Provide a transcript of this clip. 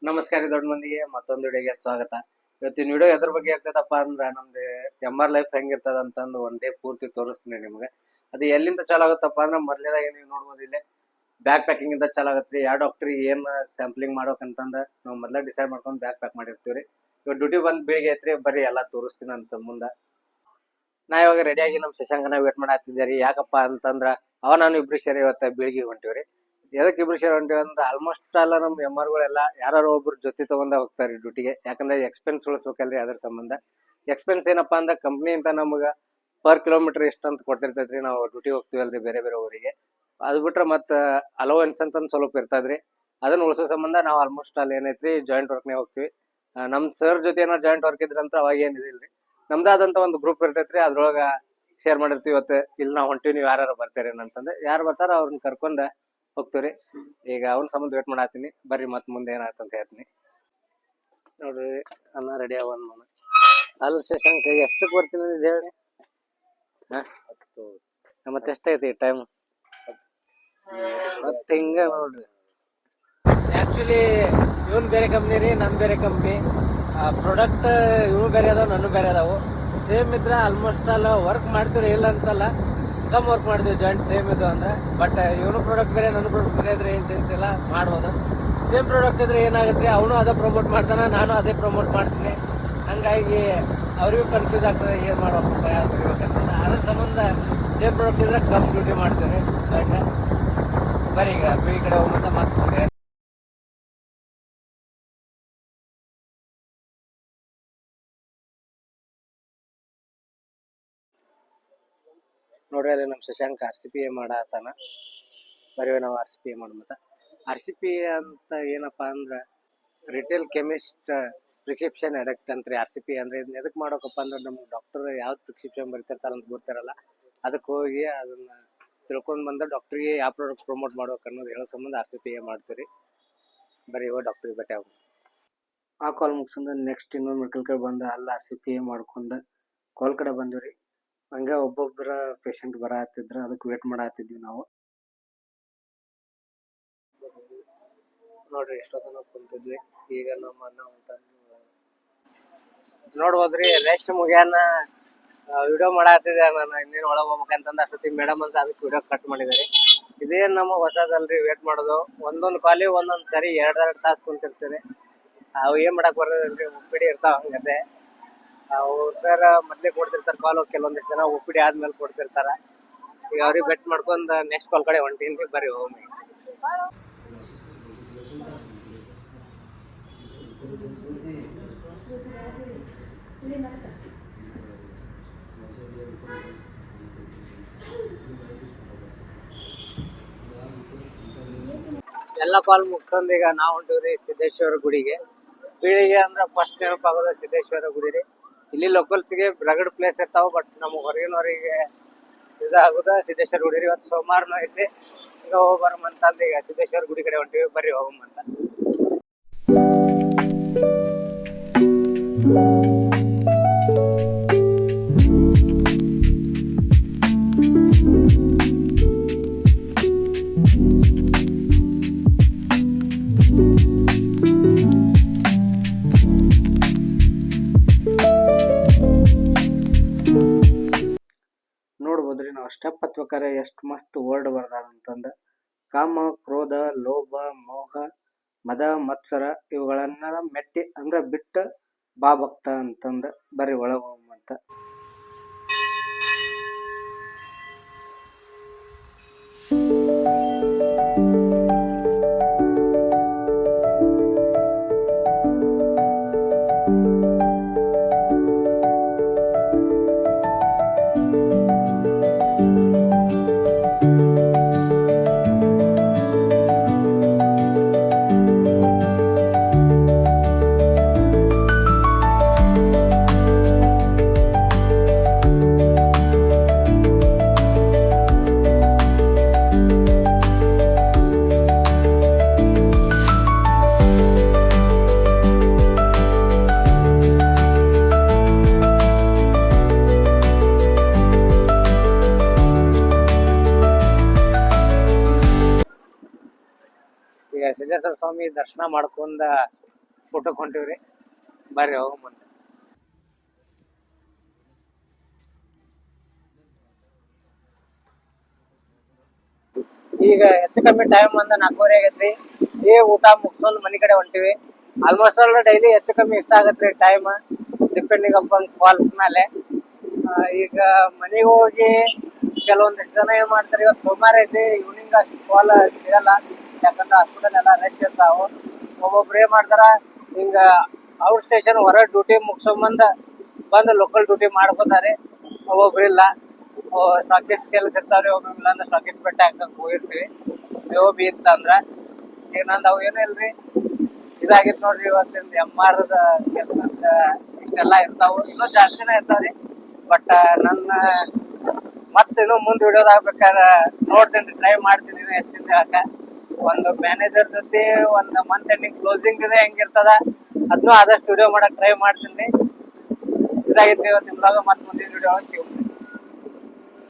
ನಮಸ್ಕಾರ ದೊಡ್ಡ ಮಂದಿಗೆ ಮತ್ತೊಂದು ವಿಡಿಯೋಗೆ ಸ್ವಾಗತ. ಇವತ್ತಿನ ವಿಡಿಯೋ ಎದ್ರ ಬಗ್ಗೆ ಇರ್ತದಪ್ಪ ಅಂದ್ರ ನಮ್ದು MR ಲೈಫ್ ಹೆಂಗಿರ್ತದ ಅಂತಂದು ಒಂದ್ ಡೇ ಪೂರ್ತಿ ತೋರಿಸ್ತೀನಿ ನಿಮ್ಗೆ. ಅದು ಎಲ್ಲಿಂದ ಚಾಲು ಆಗುತ್ತಪ್ಪ ಅಂದ್ರ ಮೊದಲೇದಾಗಿ ನೀವು ನೋಡ್ಬೋದು ಇಲ್ಲೇ ಬ್ಯಾಕ್ ಪ್ಯಾಕಿಂಗ್ ಇಂದ ಚಾಲು ಆಗತ್ರಿ. ಯಾವ ಡಾಕ್ಟರ್ ಏನ್ ಸ್ಯಾಂಪ್ಲಿಂಗ್ ಮಾಡ್ಬೇಕಂತಂದ ನಾವು ಮೊದಲ ಡಿಸೈಡ್ ಮಾಡ್ಕೊಂಡು ಬ್ಯಾಕ್ ಪ್ಯಾಕ್ ಮಾಡಿರ್ತೀವ್ರಿ. ಇವಾಗ ಡ್ಯೂಟಿ ಬಂದ್ ಬೆಳಿಗ್ಗೆ ಐತ್ರಿ, ಬರ್ರಿ ಎಲ್ಲಾ ತೋರಿಸ್ತೀನಿ ಅಂತ ಮುಂದ. ನಾ ಇವಾಗ ರೆಡಿಯಾಗಿ ನಮ್ಮ ಶಶಾಂಕನ ವೇಟ್ ಮಾಡಾತಿದ್ದೀರಿ. ಯಾಕಪ್ಪ ಅಂತಂದ್ರ ನಾನು ಇಬ್ರು ಸೇರಿ ಇವತ್ತ ಬೀಳಿಗೆ ಹೊಂಟಿವ್ರಿ. ಎದಕ್ಕೆ ಇಬ್ರು ಸೇರಿ ಹೊಂಟಿವಿ ಅಂದ್ರೆ ಆಲ್ಮೋಸ್ಟ್ ಅಲ್ಲ ನಮ್ಮ MRಗಳೆಲ್ಲ ಯಾರು ಒಬ್ರು ಜೊತೆ ತಗೊಂಡ ಹೋಗ್ತಾರೆ ಡ್ಯೂಟಿಗೆ. ಯಾಕಂದ್ರೆ ಎಕ್ಸ್ಪೆನ್ಸ್ ಉಳಿಸ್ಬೇಕಲ್ರಿ, ಅದ್ರ ಸಂಬಂಧ. ಎಕ್ಸ್ಪೆನ್ಸ್ ಏನಪ್ಪಾ ಅಂದ್ರೆ ಕಂಪ್ನಿ ಅಂತ ನಮ್ಗ ಪರ್ ಕಿಲೋಮೀಟರ್ ಎಷ್ಟು ಅಂತ ಕೊಡ್ತಿರ್ತೈತ್ರಿ. ನಾವು ಡ್ಯೂಟಿ ಹೋಗ್ತೀವಲ್ರಿ ಬೇರೆ ಬೇರೆ ಊರಿಗೆ. ಅದು ಬಿಟ್ರೆ ಮತ್ತ ಅಲೋವೆನ್ಸ್ ಅಂತ ಸ್ವಲ್ಪ ಇರ್ತದ್ರಿ. ಅದನ್ನ ಉಳಿಸೋ ಸಂಬಂಧ ನಾವು ಆಲ್ಮೋಸ್ಟ್ ಅಲ್ಲಿ ಏನೈತ್ರಿ ಜಾಯಿಂಟ್ ವರ್ಕ್ನೇ ಹೋಗ್ತೀವಿ. ನಮ್ ಸರ್ ಜೊತೆ ಏನೋ ಜಾಯಿಂಟ್ ವರ್ಕ್ ಇದ್ರಂತ ಅವಾಗ ಏನಿದಿಲ್ರಿ. ನಮ್ದಾದಂತ ಒಂದು ಗ್ರೂಪ್ ಇರ್ತೈತ್ರಿ, ಅದ್ರೊಳಗ ಶೇರ್ ಮಾಡಿರ್ತೀವಿ. ಇವತ್ತು ಇಲ್ಲಿ ನಾವು ಹೊಂಟಿವಿ, ನೀವು ಯಾರು ಬರ್ತೀರಿ ಅಂತಂದ್ರೆ ಯಾರು ಬರ್ತಾರ ಅವ್ರನ್ನ ಕರ್ಕೊಂಡ ಹೋಗ್ತೀವ್ರಿ. ಈಗ ಅವ್ನ ಸಂಬಂಧ ವೇಟ್ ಮಾಡಾತೀನಿ, ಬರ್ರಿ ಮತ್ ಮುಂದೆ ಏನಾಯ್ತು ಹೇಳ್ತೀನಿ. ನೋಡ್ರಿ ಅನ್ನ ರೆಡಿ ಅವನ್ ನಾನು. ಅಲ್ಲಿ ಶಶಾಂಕ್ ಎಷ್ಟಕ್ಕೆ ಬರ್ತೀನಿ ಅಂತ ಹೇಳಿ. ಮತ್ತೆ ಎಷ್ಟೈತಿ ಟೈಮ್? ಮತ್ತೆ ಹಿಂಗ ನೋಡ್ರಿ. ಆಕ್ಚುಲಿ ಇವನ್ ಬೇರೆ ಕಂಪ್ನಿ ರೀ, ನನ್ ಬೇರೆ ಕಂಪ್ನಿ. ಪ್ರಾಡಕ್ಟ್ ಇವು ಬೇರೆ ಅದಾವ, ನನ್ನ ಬೇರೆ ಅದಾವು. ಸೇಮ್ ಇದ್ರೆ ಆಲ್ಮೋಸ್ಟ್ ಅಲ್ಲ ವರ್ಕ್ ಮಾಡ್ತೀವಿ, ಇಲ್ಲ ಅಂತಲ್ಲ, ಕಮ್ ವರ್ಕ್ ಮಾಡ್ತೀವಿ ಜಾಯಿಂಟ್ ಸೇಮ್ ಇದು ಅಂದ್ರೆ. ಬಟ್ ಇವನು ಪ್ರಾಡಕ್ಟ್ ಬೇರೆ, ನನ್ನ ಪ್ರಾಡಕ್ಟ್ ಬೇರೆ ಇದ್ರೆ ಏನ್ ತಿಂತಿಲ್ಲ ಮಾಡ್ಬೋದು. ಸೇಮ್ ಪ್ರಾಡಕ್ಟ್ ಇದ್ರೆ ಏನಾಗುತ್ತೆ, ಅವನು ಅದೇ ಪ್ರಮೋಟ್ ಮಾಡ್ತಾನೆ, ನಾನು ಅದೇ ಪ್ರಮೋಟ್ ಮಾಡ್ತೀನಿ. ಹಂಗಾಗಿ ಅವ್ರಿಗೂ ಕನ್ಫ್ಯೂಸ್ ಆಗ್ತದೆ ಏನ್ ಮಾಡ್ಬೇಕಪ್ಪ ಯಾರು ಬರೀಬೇಕಂತ. ಅದ್ರ ಸಂಬಂಧ ಸೇಮ್ ಪ್ರಾಡಕ್ಟ್ ಇದ್ರೆ ಕಮ್ ಡ್ಯೂಟಿ ಮಾಡ್ತೀವಿ. ಬರೀ ಈಗ ಈ ಕಡೆ ಹೋಗ್ಬಂತ ಮಾತಾಡ್ತಾರೆ. ನೋಡ್ರಿ ಅಲ್ಲಿ ನಮ್ಮ ಶಶಾಂಕ್ RCPA ಮಾಡಾತಾನ. ಬರೀ ನಾವು RCPA ಮಾಡ್ಮತ್ತ. RCPA ಅಂತ ಏನಪ್ಪಾ ಅಂದ್ರ ರಿಟೇಲ್ ಕೆಮಿಸ್ಟ್ ಪ್ರಿಸ್ಕ್ರಿಪ್ಷನ್ ಅಡಕ್ಟ್ ಅಂತ್ರಿ. RCPA ಅಂದ್ರೆ ಇದನ್ನ ಎದಕ್ ಮಾಡೋಕಪ್ಪ ಅಂದ್ರೆ ನಮ್ಗೆ ಡಾಕ್ಟರ್ ಯಾವ್ದು ಪ್ರಿಸ್ಕ್ರಿಪ್ಷನ್ ಬರೀತಿರ್ತಾರ ಅಂತ ಗೊತ್ತಿರಲ್ಲ. ಅದಕ್ಕೆ ಹೋಗಿ ಅದನ್ನ ತಿಳ್ಕೊಂಡ್ ಬಂದ ಡಾಕ್ಟರ್ಗೆ ಯಾವ ಪ್ರಾಡಕ್ಟ್ ಪ್ರಮೋಟ್ ಮಾಡ್ಬೇಕು ಅನ್ನೋದು ಹೇಳೋ ಸಂಬಂಧ RCPA ಮಾಡ್ತೀರಿ. ಬರೀ ಇವಾಗ ಡಾಕ್ಟರ್ ಭೇಟಿ ಆಗ ಆ ಕಾಲ್ ಮುಗಿಸಂದ ನೆಕ್ಸ್ಟ್ ಇನ್ನೊಂದು ಮೆಡಿಕಲ್ ಕಡೆ ಬಂದ ಅಲ್ಲಿ RCPA ಮಾಡ್ಕೊಂಡ ಕಾಲ್ ಕಡೆ ಬಂದಿವ್ರಿ. ಹಂಗ ಒಬ್ಬೊಬ್ಬರ ಪೇಷಂಟ್ ಬರತ್ತಿದ್ರ, ಅದಕ್ಕೆ ವೇಟ್ ಮಾಡತ್ತಿದ್ವಿ ನಾವು. ನೋಡ್ರಿ ಎಷ್ಟೊತ್ತನ ಕುಂತಿದ್ವಿ. ಈಗ ನಮ್ಮ ಅಣ್ಣ ನೋಡ್ಬೋದ್ರಿ ರೆಸ್ಟ್ ಮುಗ್ಯಾನ ವಿಡಿಯೋ ಮಾಡತ್ತಿದ್ದೆ. ನಾನು ಇನ್ನೇನು ಒಳಗೆ ಹೋಗ್ಬೇಕಂತಂದ ಅಷ್ಟೊತ್ತಿಗೆ ಮೇಡಮ್ ಅಂತ ಅದಕ್ಕೆ ವಿಡಿಯೋ ಕಟ್ ಮಾಡಿದಾರೆ. ಇದೇನ್ ನಮ್ಮ ಹೊಸದಲ್ರಿ ವೇಟ್ ಮಾಡೋದು. ಒಂದೊಂದು ಕಾಲಿ ಒಂದೊಂದ್ ಸರಿ 2-2 ತಾಸು ಕುಂತಿರ್ತೀರಿ. ಅವು ಏನ್ ಮಾಡಕ್ ಬರೋದಿಲ್ರಿ, ಒಪ್ಪಿಡಿ ಇರ್ತಾವ ಹಂಗತೆ. ಅವು ಸರ್ ಮೊದ್ಲೇ ಕೊಡ್ತಿರ್ತಾರ ಕಾಲ್, ಕೆಲವೊಂದಿಷ್ಟು ಜನ ಒಪ್ಪಿಡಿ ಆದ್ಮೇಲೆ ಕೊಡ್ತಿರ್ತಾರ. ಈಗ ಅವ್ರಿಗೆ ಬೆಟ್ ಮಾಡ್ಕೊಂಡ್ ನೆಕ್ಸ್ಟ್ ಕಾಲ್ ಕಡೆ ಹೊಂಟೀನಿ. ಬರ್ರಿ ಹೋಗಿ. ಎಲ್ಲ ಕಾಲ್ ಮುಗ್ಸಂದ್ ಈಗ ನಾವು ಹೊಂಟಿವ್ರಿ ಸಿದ್ದೇಶ್ವರ ಗುಡಿಗೆ. ಬೀಳಿಗೆ ಅಂದ್ರ ಫಸ್ಟ್ ನೆನಪಾಗೋದು ಸಿದ್ದೇಶ್ವರ ಗುಡಿ ರೀ. ಇಲ್ಲಿ ಲೋಕಲ್ಸ್ಗೆ ರಗಡ್ ಪ್ಲೇಸ್ ಇರ್ತಾವ, ಬಟ್ ನಮ್ಗೆ ಹೊರಗಿನವರಿಗೆ ಇದಾಗುದ ಸಿದ್ದೇಶ್ವರ ಗುಡಿ ರೀ. ಇವತ್ತು ಸೋಮವಾರನೂ ಐತಿ, ಈಗ ಹೋಗ್ಬರಮಂತಂದ ಈಗ ಸಿದ್ದೇಶ್ವರ ಗುಡಿ ಕಡೆ ಹೊಂಟಿವಿ. ಬರ್ರಿ ಹೋಗಮಂತ. ನೋಡ್ಬೋದ್ರಿ ನಾವು ಸ್ಟೆಪ್ ಹತ್ಬೇಕಾರೆ ಎಷ್ಟು ಮಸ್ತ್ ವರ್ಡ್ ಬರ್ದಾರ ಅಂತಂದ. ಕಾಮ, ಕ್ರೋಧ, ಲೋಭ, ಮೋಹ, ಮದ, ಮತ್ಸರ ಇವುಗಳನ್ನ ಮೆಟ್ಟಿ ಅಂದ್ರ ಬಿಟ್ಟ ಬಾ ಭಕ್ತ ಅಂತಂದ. ಬರ್ರಿ ಒಳಗ ಹೋಗಂತ. ಈಗ ಸಿದ್ದೇಶ್ವರ ಸ್ವಾಮಿ ದರ್ಶನ ಮಾಡ್ಕೊಂಡ ಊಟಕ್ಕೆ ಹೊಂಟಿವ್ರಿ. ಬರ್ರಿ ಹೋಗ ಮುಂದೆ. ಈಗ ಹೆಚ್ಚು ಕಮ್ಮಿ ಟೈಮ್ ಒಂದ್ 4:30 ಆಗೈತ್ರಿ. ಊಟ ಮುಗಿಸ್ಕೊಂಡ್ ಮನಿ ಕಡೆ ಹೊಂಟಿವಿ. ಆಲ್ಮೋಸ್ಟ್ ಆಲ್ ಡೈಲಿ ಹೆಚ್ಚು ಕಮ್ಮಿ ಇಷ್ಟ ಆಗತ್ರಿ ಟೈಮ್, ಡಿಪೆಂಡಿಂಗ್ ಅಪಾನ್ ಕಾಲ್ಸ್ ಮೇಲೆ. ಈಗ ಮನೆಗೆ ಹೋಗಿ ಕೆಲವೊಂದಿಷ್ಟು ಜನ ಏನ್ ಮಾಡ್ತಾರೆ, ಇವತ್ತು ಸೋಮವಾರ ಐತಿ, ಈವ್ನಿಂಗ್ ಅಷ್ಟು ಕಾಲ್ ಸಿಗಲ್ಲ, ಯಾಕಂದ್ರೆ ಹಾಸ್ಪಿಟಲ್ ಎಲ್ಲ ರಶ್ ಇರ್ತಾವ. ಒಬ್ಬೊಬ್ರು ಏನ್ ಮಾಡ್ತಾರ, ಹಿಂಗ ಔಟ್ ಸ್ಟೇಷನ್ ಹೊರ ಡ್ಯೂಟಿ ಮುಗಿಸ್ಕೊಂಬಂದ ಬಂದು ಲೋಕಲ್ ಡ್ಯೂಟಿ ಮಾಡ್ಕೋತಾರೆ. ಒಬ್ಬೊಬ್ರು ಇಲ್ಲ, ಸ್ಟಾಕಿಸ್ಟ್ ಕೆಲಸ ಇರ್ತಾವ್ರಿ, ಒಬ್ಬೊಬ್ರು ಇಲ್ಲ ಅಂದ್ರೆ ಸ್ಟಾಕಿಸ್ಟ್ ಬೆಟ್ಟ ಹಾಕಕ್ ಹೋಗಿರ್ತೀವಿ. ಬಿ ಇತ್ತ ಅಂದ್ರ ಈಗ ನಂದು ಅವು ಏನೂ ಇಲ್ರಿ, ಇದಾಗಿತ್ತು ನೋಡ್ರಿ ಇವತ್ತಿಂದ MR ಕೆಲ್ಸದ ಇಷ್ಟೆಲ್ಲಾ ಇರ್ತಾವ, ಇನ್ನೂ ಜಾಸ್ತಿನೇ ಇರ್ತಾವ್ರಿ. ಬಟ್ ನನ್ನ ಮತ್ತೇನೋ ಮುಂದ್ ವಿಡಿಯೋದ್ ಆಗ್ಬೇಕಾದ್ರೆ ನೋಡ್ತೀನಿ, ಟ್ರೈ ಮಾಡ್ತೀನಿ ಹೆಚ್ಚಿಂದ ಹೇಳಕ. ಒಂದು ಮ್ಯಾನೇಜರ್ ಜೊತೆ ಒಂದು ಮಂತ್ ಎಂಡಿಂಗ್ ಕ್ಲೋಸಿಂಗ್ ಇದೆ ಹೆಂಗಿರ್ತದ ಅದನ್ನು ಆದಷ್ಟು ವಿಡಿಯೋ ಮಾಡಕ್ ಟ್ರೈ ಮಾಡ್ತೀನಿ. ಇದಾಗಿತ್ತು ಇವತ್ತಿನ ಬ್ಲಾಗ್. ಮತ್ತೆ ಮುಂದಿನ ವಿಡಿಯೋ ಸಿಗುತ್ತೆ.